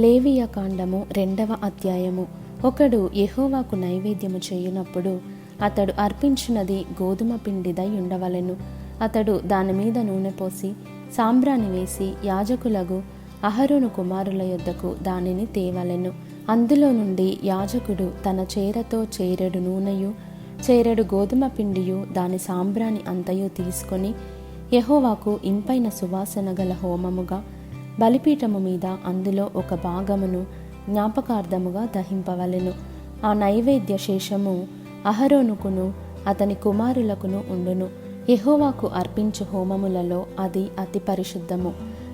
లేవియ కాండము 2వ అధ్యాయము. ఒకడు యెహోవాకు నైవేద్యము చేయునప్పుడు అతడు అర్పించినది గోధుమ పిండిదై ఉండవలెను. అతడు దాని మీద నూనె పోసి సాంబ్రాణి వేసి యాజకులగు అహరోను కుమారుల యొద్దకు దానిని తేవలెను. అందులో నుండి యాజకుడు తన చేరతో చేరెడు నూనెయు చేరెడు గోధుమ పిండియు దాని సాంబ్రాణి అంతయు తీసుకొని యెహోవాకు ఇంపైన సువాసన గల హోమముగా బలిపీఠము మీద అందులో ఒక భాగమును జ్ఞాపకార్థముగా దహింపవలెను. ఆ నైవేద్య శేషము అహరోనుకును అతని కుమారులకును ఉండును. యెహోవాకు అర్పించు హోమములలో అది అతి పరిశుద్ధము.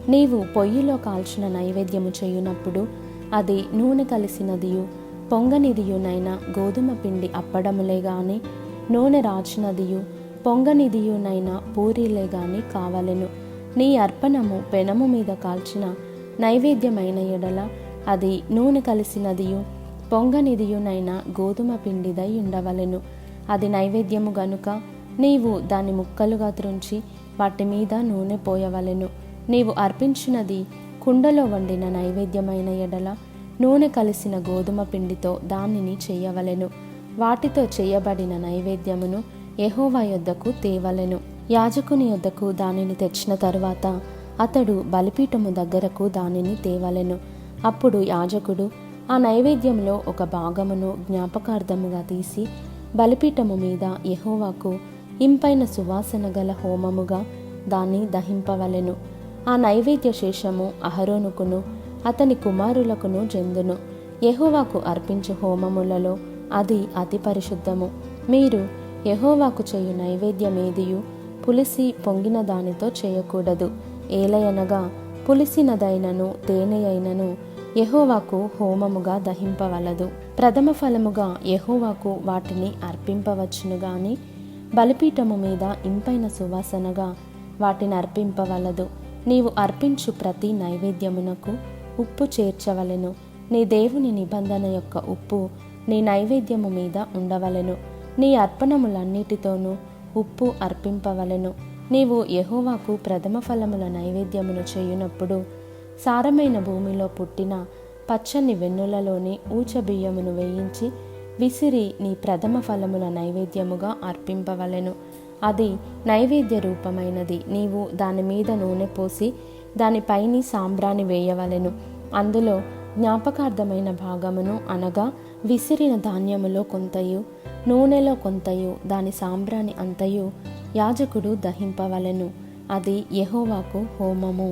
నీవు పొయ్యిలో కాల్చిన నైవేద్యము చేయునప్పుడు అది నూనె కలిసినదియు పొంగనిదియునైన గోధుమ పిండి అప్పడములే గాని నూనె రాచినదియు పొంగనిదియునైన పూరీలే గాని కావలెను. నీ అర్పణము పెనము మీద కాల్చిన నైవేద్యమైన ఎడల అది నూనె కలిసినదియు పొంగనిదియునైన గోధుమ పిండిదై ఉండవలెను. అది నైవేద్యము గనుక నీవు దాని ముక్కలుగా త్రుంచి వాటి మీద నూనె పోయవలెను. నీవు అర్పించినది కుండలో వండిన నైవేద్యమైన ఎడల నూనె కలిసిన గోధుమ పిండితో దానిని చేయవలెను. వాటితో చేయబడిన నైవేద్యమును యెహోవా యొద్దకు తేవలెను. యాజకుని యొద్దకు దానిని తెచ్చిన తరువాత అతడు బలిపీఠము దగ్గరకు దానిని తేవలెను. అప్పుడు యాజకుడు ఆ నైవేద్యంలో ఒక భాగమును జ్ఞాపకార్థముగా తీసి బలిపీఠము మీద యెహోవాకు ఇంపైన సువాసన గల హోమముగా దాన్ని దహింపవలెను. ఆ నైవేద్య శేషము అహరోనుకును అతని కుమారులకును చెందును. యెహోవాకు అర్పించు హోమములలో అది అతి పరిశుద్ధము. మీరు యెహోవాకు చేయు నైవేద్యమేదియు పులిసి పొంగిన దానితో చేయకూడదు. ఏలయనగా పులిసినదైనను తేనె అయినను యెహోవాకు హోమముగా దహింపవలదు. ప్రథమ ఫలముగా యెహోవాకు వాటిని అర్పింపవచ్చును గాని బలిపీఠము మీద ఇంపైన సువాసనగా వాటిని అర్పింపవలదు. నీవు అర్పించు ప్రతి నైవేద్యమునకు ఉప్పు చేర్చవలెను. నీ దేవుని నిబంధన యొక్క ఉప్పు నీ నైవేద్యము మీద ఉండవలెను. నీ అర్పణములన్నిటితోనూ ఉప్పు అర్పింపవలెను. నీవు యెహోవాకు ప్రథమ ఫలముల నైవేద్యమును చేయునప్పుడు సారమైన భూమిలో పుట్టిన పచ్చని వెన్నులలోని ఊచబియ్యమును వేయించి విసిరి నీ ప్రథమ ఫలముల నైవేద్యముగా అర్పింపవలెను. అది నైవేద్య రూపమైనది. నీవు దాని మీద నూనె పోసి దానిపైని సాంబ్రాణి వేయవలెను. అందులో జ్ఞాపకార్థమైన భాగమును అనగా విసిరిన ధాన్యములో కొంతయు నూనెలో కొంతయు దాని సాంబ్రాణి అంతయు యాజకుడు దహింపవలెను. అది యెహోవాకు హోమము.